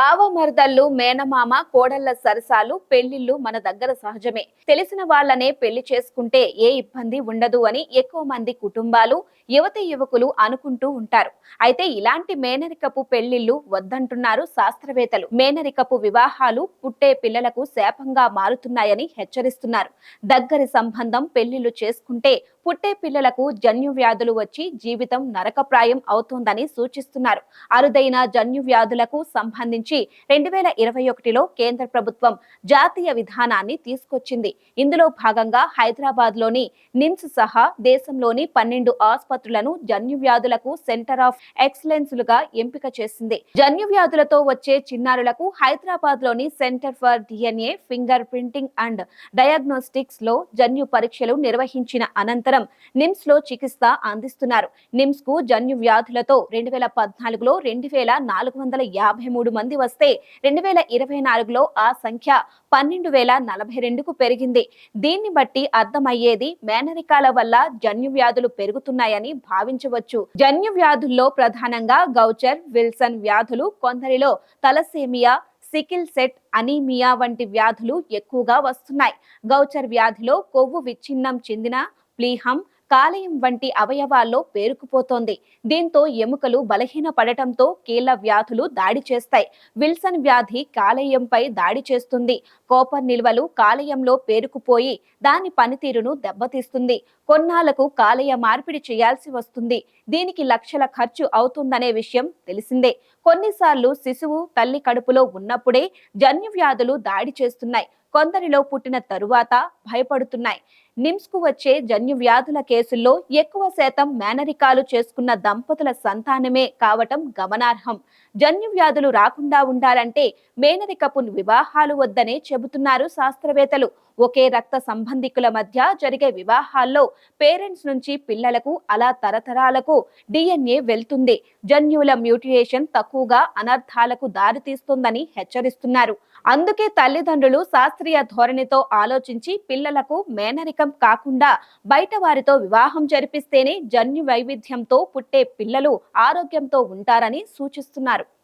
బావమరదళ్ళు, మేనమామ, కోడళ్ల సరసాలు, పెళ్లిళ్లు మన దగ్గర సహజమే. తెలిసిన వాళ్లనే పెళ్లి చేసుకుంటే ఏ ఇబ్బంది ఉండదు అని ఎక్కువ మంది కుటుంబాలు, యువతీ యువకులు అనుకుంటూ ఉంటారు. అయితే ఇలాంటి మేనరికపు పెళ్లిళ్లు వద్దంటున్నారు శాస్త్రవేత్తలు. మేనరికపు వివాహాలు పుట్టే పిల్లలకు శాపంగా మారుతున్నాయని హెచ్చరిస్తున్నారు. దగ్గరి సంబంధం పెళ్లిళ్లు చేసుకుంటే పుట్టే పిల్లలకు జన్యు వ్యాధులు వచ్చి జీవితం నరకప్రాయం అవుతోందని సూచిస్తున్నారు. అరుదైన జన్యు వ్యాధులకు సంబంధించి 2021లో కేంద్ర ప్రభుత్వం జాతీయ విధానాన్ని తీసుకొచ్చింది. ఇందులో భాగంగా హైదరాబాద్ లోని నిమ్స్ సహా దేశంలోని 12 ఆసుపత్రులను జన్యు వ్యాధులకు సెంటర్ ఆఫ్ ఎక్సలెన్స్ లుగా ఎంపిక చేసింది. జన్యు వ్యాధులతో వచ్చే చిన్నారులకు హైదరాబాద్ లోని centre for DNA, finger printing and diagnostics లో జన్యు పరీక్షలు నిర్వహించిన అనంతరం నిమ్స్ లో చికిత్స అందిస్తున్నారు. నిమ్స్ కు జన్యు వ్యాధులతో 2014లో 2453 మంది వస్తే 2024లో ఆ సంఖ్య 12,042కు పెరిగింది. దీన్ని బట్టి అర్థమయ్యేది మేనరికాల వల్ల జన్యు వ్యాధులు పెరుగుతున్నాయని భావించవచ్చు. జన్యు వ్యాధుల్లో ప్రధానంగా గౌచర్, విల్సన్ వ్యాధులు, కొందరిలో తలసేమియా, సికిల్ సెట్ అనీమియా వంటి వ్యాధులు ఎక్కువగా వస్తున్నాయి. గౌచర్ వ్యాధిలో కొవ్వు విచ్ఛిన్నం చెందిన ప్లీహం, కాలేయం వంటి అవయవాల్లో పేరుకుపోతోంది. దీంతో ఎముకలు బలహీనపడటంతో కీళ్ల వ్యాధులు దాడి చేస్తాయి. విల్సన్ వ్యాధి కాలేయంపై దాడి చేస్తుంది. కోపర్ నిల్వలు కాలేయంలో పేరుకుపోయి దాని పనితీరును దెబ్బతీస్తుంది. కొన్నాళ్లకు కాలేయ మార్పిడి చేయాల్సి వస్తుంది. దీనికి లక్షల ఖర్చు అవుతుందనే విషయం తెలిసిందే. కొన్నిసార్లు శిశువు తల్లి కడుపులో ఉన్నప్పుడే జన్యు వ్యాధులు దాడి చేస్తున్నాయి. కొందరిలో పుట్టిన తరువాత భయపడుతున్నాయి. నిమ్స్ కు వచ్చే జన్యు వ్యాధుల కేసుల్లో ఎక్కువ శాతం మేనరికాలు చేసుకున్న దంపతుల సంతానమే కావటం గమనార్హం. జన్యు వ్యాధులు రాకుండా ఉండాలంటే మేనరికపు వివాహాలు వద్దనే చెబుతున్నారు శాస్త్రవేత్తలు. ఒకే రక్త సంబంధికుల మధ్య జరిగే వివాహాల్లో పేరెంట్స్ నుంచి పిల్లలకు అలా తరతరాలకు డిఎన్ఏ వెళ్తుంది. జన్యువుల మ్యూటేషన్ తక్కువగా అనర్థాలకు దారితీస్తుందని హెచ్చరిస్తున్నారు. అందుకే తల్లిదండ్రులు శాస్త్రీయ ధోరణితో ఆలోచించి పిల్లలకు మేనరికం కాకుండా బయట వారితో వివాహం జరిపిస్తేనే జన్యు వైవిధ్యంతో పుట్టే పిల్లలు ఆరోగ్యంతో ఉంటారని సూచిస్తున్నారు.